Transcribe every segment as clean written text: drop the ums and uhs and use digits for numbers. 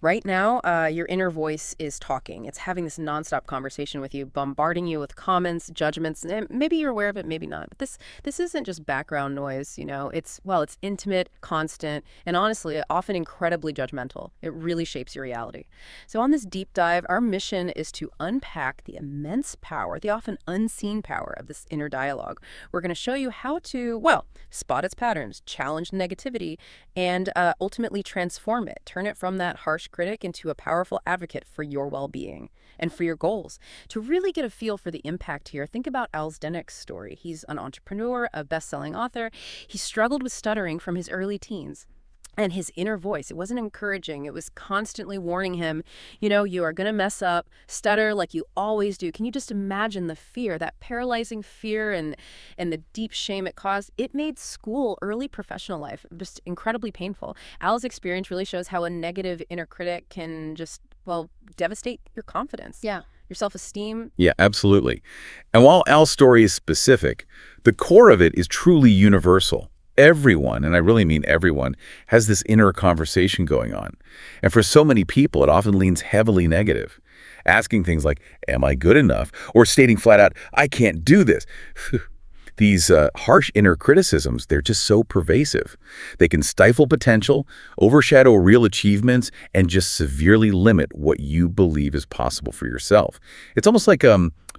Right now, your inner voice is talking. It's having this nonstop conversation with you, bombarding you with comments, judgments. And maybe you're aware of it, maybe not. But this isn't just background noise, you know. It's intimate, constant, and honestly, often incredibly judgmental. It really shapes your reality. So on this deep dive, our mission is to unpack the immense power, the often unseen power of this inner dialogue. We're going to show you how to, well, spot its patterns, challenge negativity, and ultimately transform it, turn it from that harsh critic into a powerful advocate for your well-being and for your goals. To really get a feel for the impact here, think about Al Zdenek's story. He's an entrepreneur, a best-selling author. He struggled with stuttering from his early teens. And his inner voice, it wasn't encouraging. It was constantly warning him, you know, you are going to mess up, stutter like you always do. Can you just imagine the fear, that paralyzing fear and the deep shame it caused? It made school, early professional life, just incredibly painful. Al's experience really shows how a negative inner critic can just, well, devastate your confidence. Yeah. Your self-esteem. Yeah, absolutely. And while Al's story is specific, the core of it is truly universal. Everyone, and I really mean everyone, has this inner conversation going on. And for so many people, it often leans heavily negative, asking things like, am I good enough? Or stating flat out, I can't do this. These harsh inner criticisms, they're just so pervasive. They can stifle potential, overshadow real achievements, and just severely limit what you believe is possible for yourself. It's almost like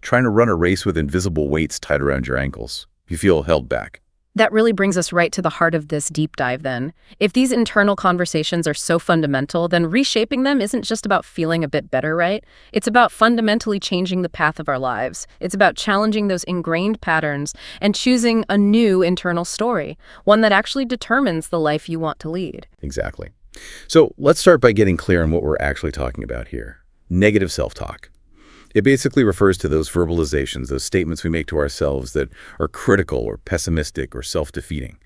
trying to run a race with invisible weights tied around your ankles. You feel held back. That really brings us right to the heart of this deep dive then. If these internal conversations are so fundamental, then reshaping them isn't just about feeling a bit better, right? It's about fundamentally changing the path of our lives. It's about challenging those ingrained patterns and choosing a new internal story, one that actually determines the life you want to lead. Exactly. So let's start by getting clear on what we're actually talking about here. Negative self-talk. It basically refers to those verbalizations, those statements we make to ourselves that are critical or pessimistic or self-defeating.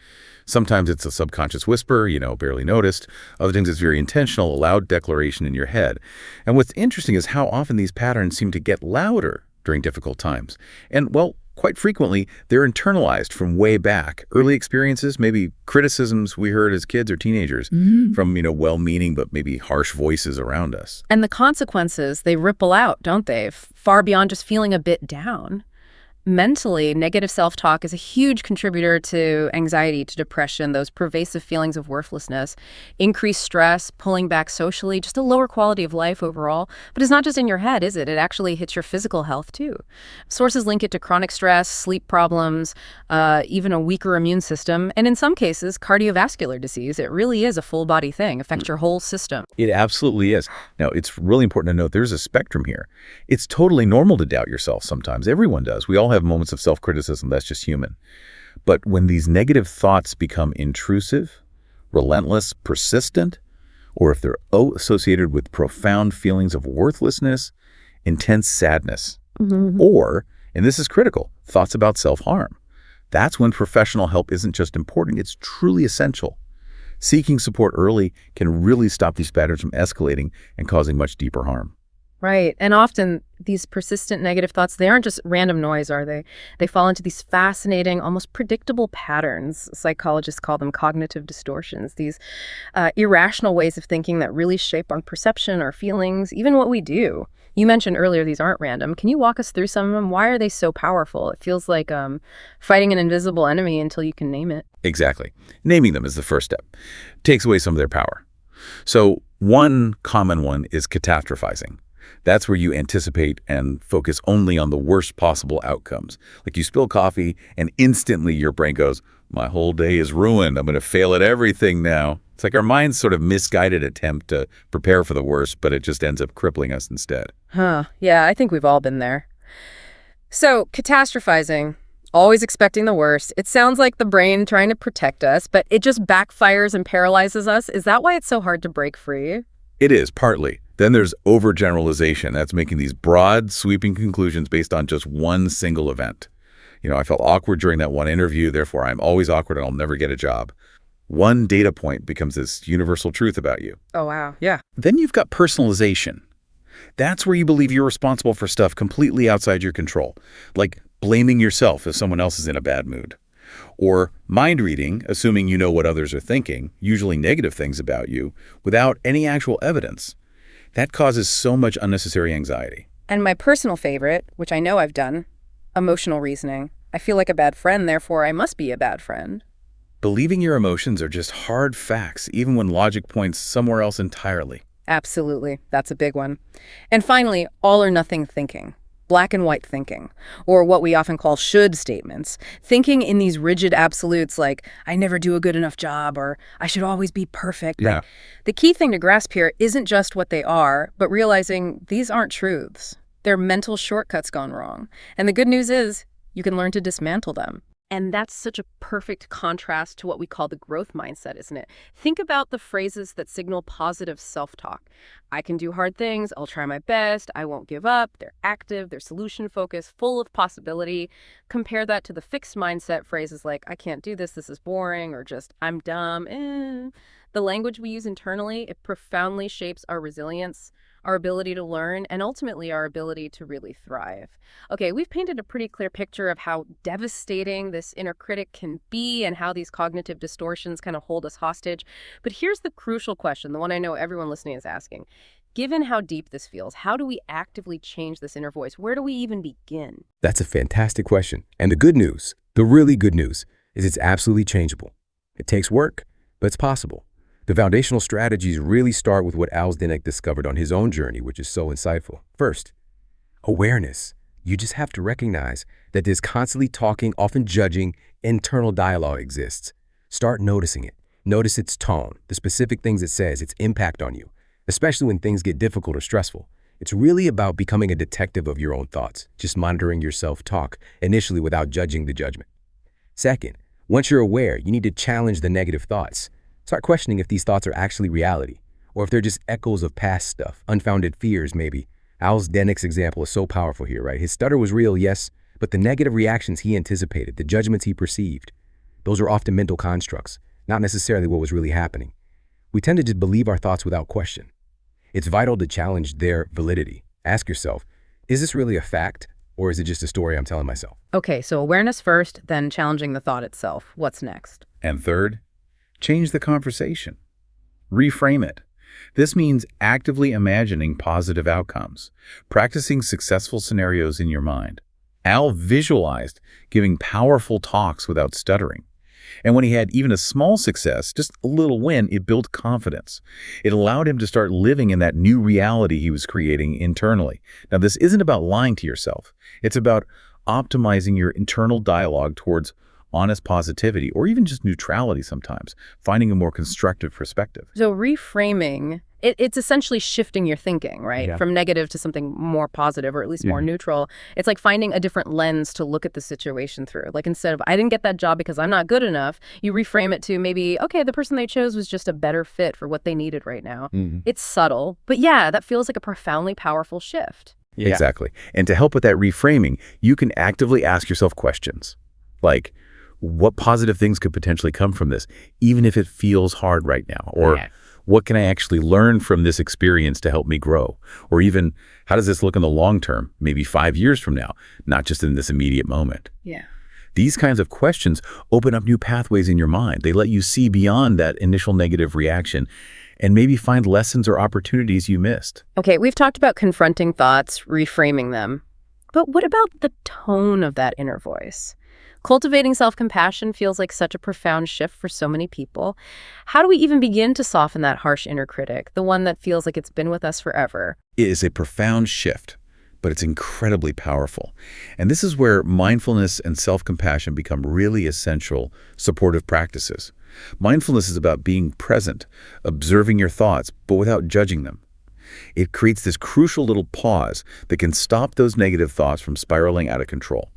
Sometimes it's a subconscious whisper, barely noticed. Other times it's very intentional, a loud declaration in your head. And what's interesting is how often these patterns seem to get louder during difficult times. And, well, quite frequently, they're internalized from way back. Early experiences, maybe criticisms we heard as kids or teenagers from, well-meaning but maybe harsh voices around us. And the consequences, they ripple out, don't they? Far beyond just feeling a bit down. Mentally, negative self-talk is a huge contributor to anxiety, to depression, those pervasive feelings of worthlessness, increased stress, pulling back socially, just a lower quality of life overall. But it's not just in your head, is it? It actually hits your physical health, too. Sources link it to chronic stress, sleep problems, even a weaker immune system, and in some cases, cardiovascular disease. It really is a full-body thing, affects your whole system. It absolutely is. Now, it's really important to note there's a spectrum here. It's totally normal to doubt yourself sometimes. Everyone does. We all have moments of self-criticism. That's just human. But when these negative thoughts become intrusive, relentless, persistent, or if they're associated with profound feelings of worthlessness, intense sadness, or, and this is critical, thoughts about self-harm, that's when professional help isn't just important, it's truly essential. Seeking support early can really stop these patterns from escalating and causing much deeper harm. Right. And often these persistent negative thoughts, they aren't just random noise, are they? They fall into these fascinating, almost predictable patterns. Psychologists call them cognitive distortions, these irrational ways of thinking that really shape our perception, our feelings, even what we do. You mentioned earlier these aren't random. Can you walk us through some of them? Why are they so powerful? It feels like fighting an invisible enemy until you can name it. Exactly. Naming them is the first step. Takes away some of their power. So one common one is catastrophizing. That's where you anticipate and focus only on the worst possible outcomes. Like you spill coffee and instantly your brain goes, my whole day is ruined. I'm going to fail at everything now. It's like our mind's sort of misguided attempt to prepare for the worst, but it just ends up crippling us instead. Yeah, I think we've all been there. So catastrophizing, always expecting the worst. It sounds like the brain trying to protect us, but it just backfires and paralyzes us. Is that why it's so hard to break free? It is, partly. Then there's overgeneralization. That's making these broad, sweeping conclusions based on just one single event. I felt awkward during that one interview, therefore I'm always awkward and I'll never get a job. One data point becomes this universal truth about you. Oh, wow. Yeah. Then you've got personalization. That's where you believe you're responsible for stuff completely outside your control, like blaming yourself if someone else is in a bad mood. Or mind reading, assuming you know what others are thinking, usually negative things about you, without any actual evidence. That causes so much unnecessary anxiety. And my personal favorite, which I know I've done, emotional reasoning. I feel like a bad friend, therefore I must be a bad friend. Believing your emotions are just hard facts, even when logic points somewhere else entirely. Absolutely. That's a big one. And finally, all or nothing thinking. Black and white thinking, or what we often call should statements. Thinking in these rigid absolutes like, I never do a good enough job, or I should always be perfect. Yeah. The key thing to grasp here isn't just what they are, but realizing these aren't truths. They're mental shortcuts gone wrong. And the good news is, you can learn to dismantle them. And that's such a perfect contrast to what we call the growth mindset, isn't it? Think about the phrases that signal positive self-talk. I can do hard things, I'll try my best, I won't give up. They're active, they're solution-focused, full of possibility. Compare that to the fixed mindset phrases like, I can't do this is boring, or just, I'm dumb. The language we use internally, it profoundly shapes our resilience, our ability to learn, and ultimately our ability to really thrive. Okay, we've painted a pretty clear picture of how devastating this inner critic can be and how these cognitive distortions kind of hold us hostage. But here's the crucial question, the one I know everyone listening is asking. Given how deep this feels, how do we actively change this inner voice? Where do we even begin? That's a fantastic question. And the good news, the really good news, is it's absolutely changeable. It takes work, but it's possible. The foundational strategies really start with what Al Zdenek discovered on his own journey, which is so insightful. First, awareness. You just have to recognize that this constantly talking, often judging, internal dialogue exists. Start noticing it. Notice its tone, the specific things it says, its impact on you, especially when things get difficult or stressful. It's really about becoming a detective of your own thoughts, just monitoring your self-talk, initially without judging the judgment. Second, once you're aware, you need to challenge the negative thoughts. Start questioning if these thoughts are actually reality, or if they're just echoes of past stuff, unfounded fears maybe. Al Zdenek's example is so powerful here, right? His stutter was real, yes, but the negative reactions he anticipated, the judgments he perceived, those are often mental constructs, not necessarily what was really happening. We tend to just believe our thoughts without question. It's vital to challenge their validity. Ask yourself, is this really a fact, or is it just a story I'm telling myself? Okay, so awareness first, then challenging the thought itself. What's next? And third, change the conversation. Reframe it. This means actively imagining positive outcomes, practicing successful scenarios in your mind. Al visualized giving powerful talks without stuttering. And when he had even a small success, just a little win, it built confidence. It allowed him to start living in that new reality he was creating internally. Now, this isn't about lying to yourself. It's about optimizing your internal dialogue towards honest positivity, or even just neutrality sometimes, finding a more constructive perspective. So reframing, it's essentially shifting your thinking, right? Yeah. From negative to something more positive, or at least more neutral. It's like finding a different lens to look at the situation through. Like instead of, I didn't get that job because I'm not good enough, you reframe it to maybe, okay, the person they chose was just a better fit for what they needed right now. It's subtle, but yeah, that feels like a profoundly powerful shift. Yeah. Exactly. And to help with that reframing, you can actively ask yourself questions like, what positive things could potentially come from this, even if it feels hard right now? Or what can I actually learn from this experience to help me grow? Or even, how does this look in the long term, maybe 5 years from now, not just in this immediate moment? Yeah. These kinds of questions open up new pathways in your mind. They let you see beyond that initial negative reaction and maybe find lessons or opportunities you missed. Okay, we've talked about confronting thoughts, reframing them. But what about the tone of that inner voice? Cultivating self-compassion feels like such a profound shift for so many people. How do we even begin to soften that harsh inner critic, the one that feels like it's been with us forever? It is a profound shift, but it's incredibly powerful. And this is where mindfulness and self-compassion become really essential supportive practices. Mindfulness is about being present, observing your thoughts, but without judging them. It creates this crucial little pause that can stop those negative thoughts from spiraling out of control.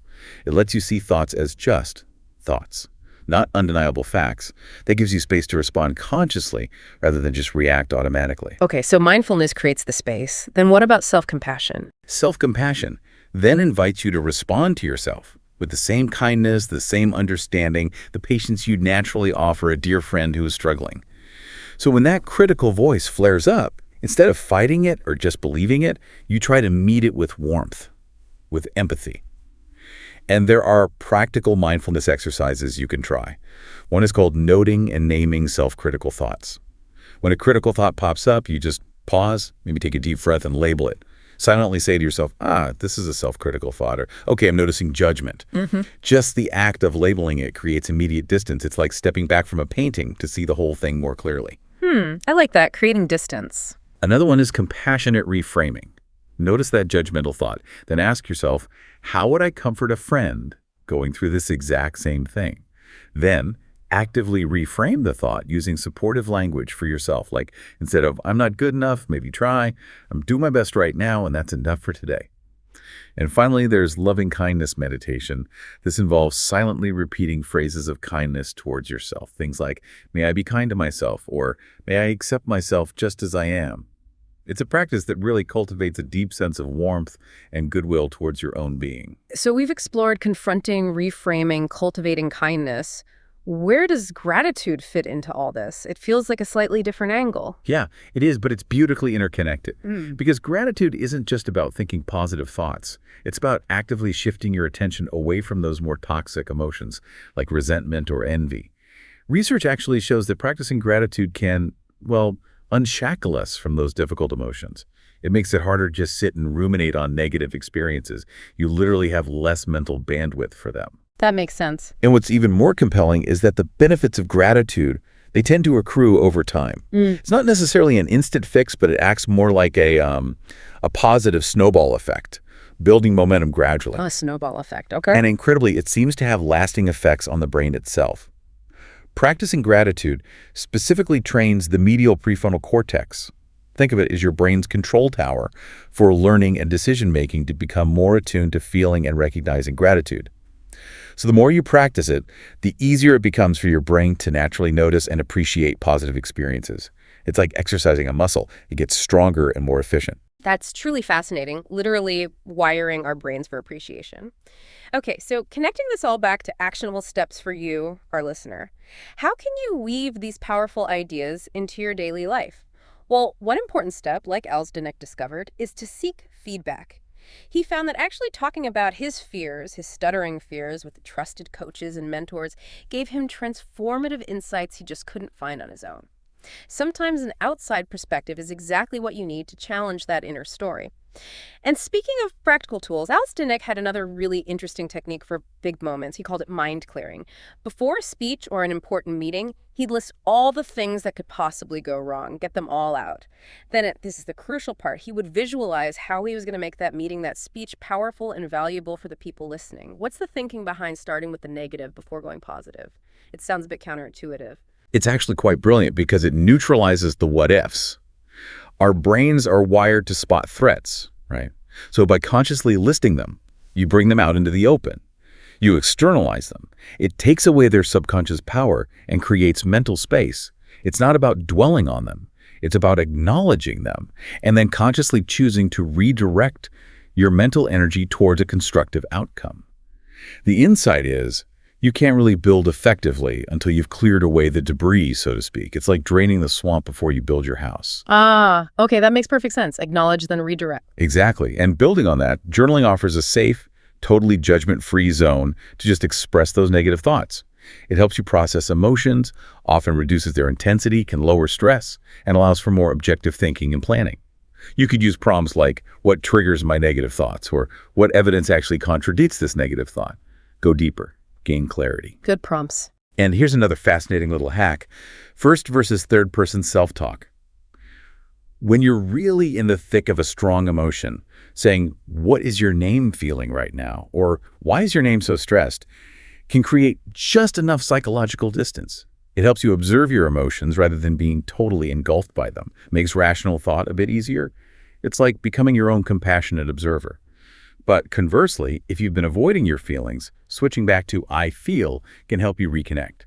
It lets you see thoughts as just thoughts, not undeniable facts. That gives you space to respond consciously rather than just react automatically. Okay, so mindfulness creates the space. Then what about self-compassion? Self-compassion then invites you to respond to yourself with the same kindness, the same understanding, the patience you'd naturally offer a dear friend who is struggling. So when that critical voice flares up, instead of fighting it or just believing it, you try to meet it with warmth, with empathy. And there are practical mindfulness exercises you can try. One is called noting and naming self-critical thoughts. When a critical thought pops up, you just Pause, maybe take a deep breath and label it. Silently say to yourself, this is a self-critical thought, or, okay, I'm noticing judgment. Just the act of labeling it creates immediate distance. It's like stepping back from a painting to see the whole thing more clearly. I like that, creating distance. Another one is compassionate reframing. Notice that judgmental thought. Then ask yourself, how would I comfort a friend going through this exact same thing? Then actively reframe the thought using supportive language for yourself. Like instead of, I'm not good enough, maybe try, I'm doing my best right now, and that's enough for today. And finally, there's loving kindness meditation. This involves silently repeating phrases of kindness towards yourself. Things like, may I be kind to myself, or may I accept myself just as I am. It's a practice that really cultivates a deep sense of warmth and goodwill towards your own being. So we've explored confronting, reframing, cultivating kindness. Where does gratitude fit into all this? It feels like a slightly different angle. Yeah, it is, but it's beautifully interconnected. Because gratitude isn't just about thinking positive thoughts. It's about actively shifting your attention away from those more toxic emotions, like resentment or envy. Research actually shows that practicing gratitude can, unshackle us from those difficult emotions. It makes it harder to just sit and ruminate on negative experiences. You literally have less mental bandwidth for them. That makes sense. And what's even more compelling is that the benefits of gratitude, they tend to accrue over time. It's not necessarily an instant fix, but it acts more like a positive snowball effect, building momentum gradually. A snowball effect, okay. And incredibly, it seems to have lasting effects on the brain itself. Practicing gratitude specifically trains the medial prefrontal cortex. Think of it as your brain's control tower for learning and decision-making to become more attuned to feeling and recognizing gratitude. So the more you practice it, the easier it becomes for your brain to naturally notice and appreciate positive experiences. It's like exercising a muscle. It gets stronger and more efficient. That's truly fascinating, literally wiring our brains for appreciation. Okay, so connecting this all back to actionable steps for you, our listener, how can you weave these powerful ideas into your daily life? Well, one important step, like Zdenek discovered, is to seek feedback. He found that actually talking about his fears, his stuttering fears, with trusted coaches and mentors gave him transformative insights he just couldn't find on his own. Sometimes an outside perspective is exactly what you need to challenge that inner story. And speaking of practical tools, Zdenek had another really interesting technique for big moments. He called it mind clearing. Before a speech or an important meeting, he'd list all the things that could possibly go wrong, get them all out. Then, this is the crucial part, he would visualize how he was going to make that meeting, that speech, powerful and valuable for the people listening. What's the thinking behind starting with the negative before going positive? It sounds a bit counterintuitive. It's actually quite brilliant because it neutralizes the what-ifs. Our brains are wired to spot threats, right? So by consciously listing them, you bring them out into the open. You externalize them. It takes away their subconscious power and creates mental space. It's not about dwelling on them. It's about acknowledging them and then consciously choosing to redirect your mental energy towards a constructive outcome. The insight is, you can't really build effectively until you've cleared away the debris, so to speak. It's like draining the swamp before you build your house. Okay, that makes perfect sense. Acknowledge, then redirect. Exactly. And building on that, journaling offers a safe, totally judgment-free zone to just express those negative thoughts. It helps you process emotions, often reduces their intensity, can lower stress, and allows for more objective thinking and planning. You could use prompts like, what triggers my negative thoughts? Or what evidence actually contradicts this negative thought? Go deeper. Gain clarity. Good prompts. And here's another fascinating little hack. First versus third person self-talk. When you're really in the thick of a strong emotion, saying, what is your name feeling right now? Or why is your name so stressed? Can create just enough psychological distance. It helps you observe your emotions rather than being totally engulfed by them. Makes rational thought a bit easier. It's like becoming your own compassionate observer. But conversely, if you've been avoiding your feelings, switching back to I feel can help you reconnect.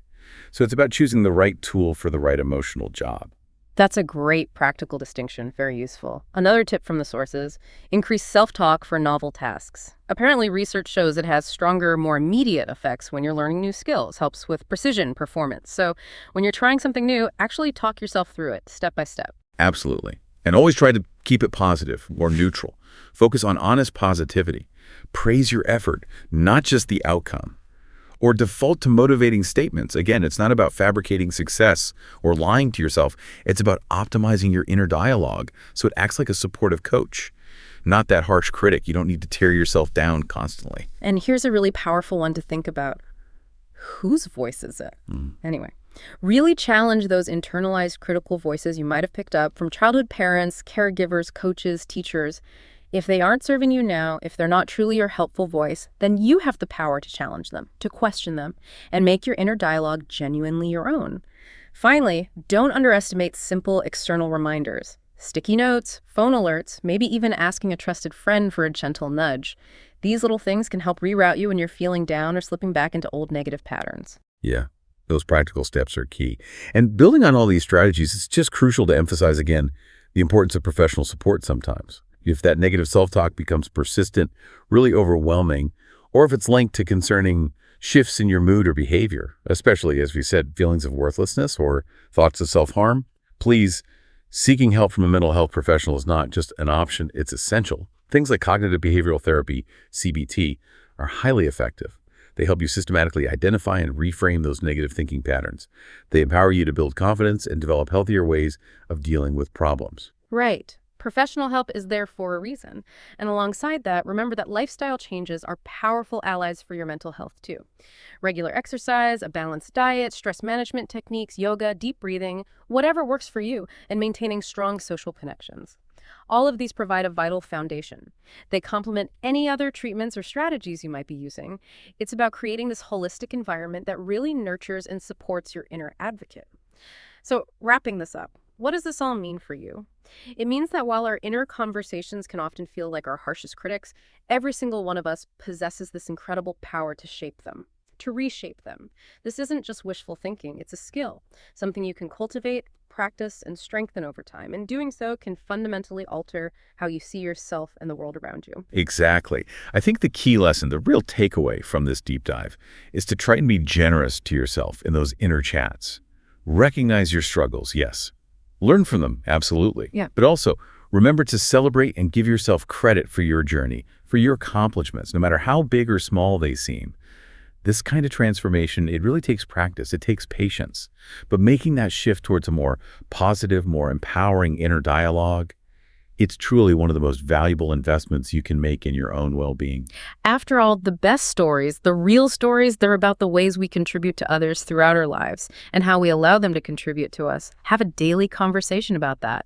So it's about choosing the right tool for the right emotional job. That's a great practical distinction, very useful. Another tip from the sources, increase self-talk for novel tasks. Apparently, research shows it has stronger, more immediate effects when you're learning new skills, helps with precision performance. So when you're trying something new, actually talk yourself through it, step by step. Absolutely. And always try to keep it positive or neutral. Focus on honest positivity. Praise your effort, not just the outcome. or default to motivating statements. Again, it's not about fabricating success or lying to yourself. It's about optimizing your inner dialogue so it acts like a supportive coach, not that harsh critic. You don't need to tear yourself down constantly. And here's a really powerful one to think about. Whose voice is it? Anyway, really challenge those internalized critical voices you might have picked up from childhood parents, caregivers, coaches, teachers. If they aren't serving you now, if they're not truly your helpful voice, then you have the power to challenge them, to question them, and make your inner dialogue genuinely your own. Finally, don't underestimate simple external reminders. Sticky notes, phone alerts, maybe even asking a trusted friend for a gentle nudge. These little things can help reroute you when you're feeling down or slipping back into old negative patterns. Yeah, those practical steps are key. And building on all these strategies, it's just crucial to emphasize again the importance of professional support sometimes. If that negative self-talk becomes persistent, really overwhelming, or if it's linked to concerning shifts in your mood or behavior, especially, as we said, feelings of worthlessness or thoughts of self-harm, please, seeking help from a mental health professional is not just an option, it's essential. Things like cognitive behavioral therapy, CBT, are highly effective. They help you systematically identify and reframe those negative thinking patterns. They empower you to build confidence and develop healthier ways of dealing with problems. Right. Professional help is there for a reason. And alongside that, remember that lifestyle changes are powerful allies for your mental health too. Regular exercise, a balanced diet, stress management techniques, yoga, deep breathing, whatever works for you, and maintaining strong social connections. All of these provide a vital foundation. They complement any other treatments or strategies you might be using. It's about creating this holistic environment that really nurtures and supports your inner advocate. So, wrapping this up, what does this all mean for you? It means that while our inner conversations can often feel like our harshest critics, every single one of us possesses this incredible power to shape them, to reshape them. This isn't just wishful thinking, it's a skill, something you can cultivate, practice, and strengthen over time. And doing so can fundamentally alter how you see yourself and the world around you. Exactly. I think the key lesson, the real takeaway from this deep dive, is to try and be generous to yourself in those inner chats. Recognize your struggles, yes. Learn from them, absolutely. Yeah. But also, remember to celebrate and give yourself credit for your journey, for your accomplishments, no matter how big or small they seem. This kind of transformation, it really takes practice. It takes patience. But making that shift towards a more positive, more empowering inner dialogue, it's truly one of the most valuable investments you can make in your own well-being. After all, the best stories, the real stories, they're about the ways we contribute to others throughout our lives and how we allow them to contribute to us. Have a daily conversation about that.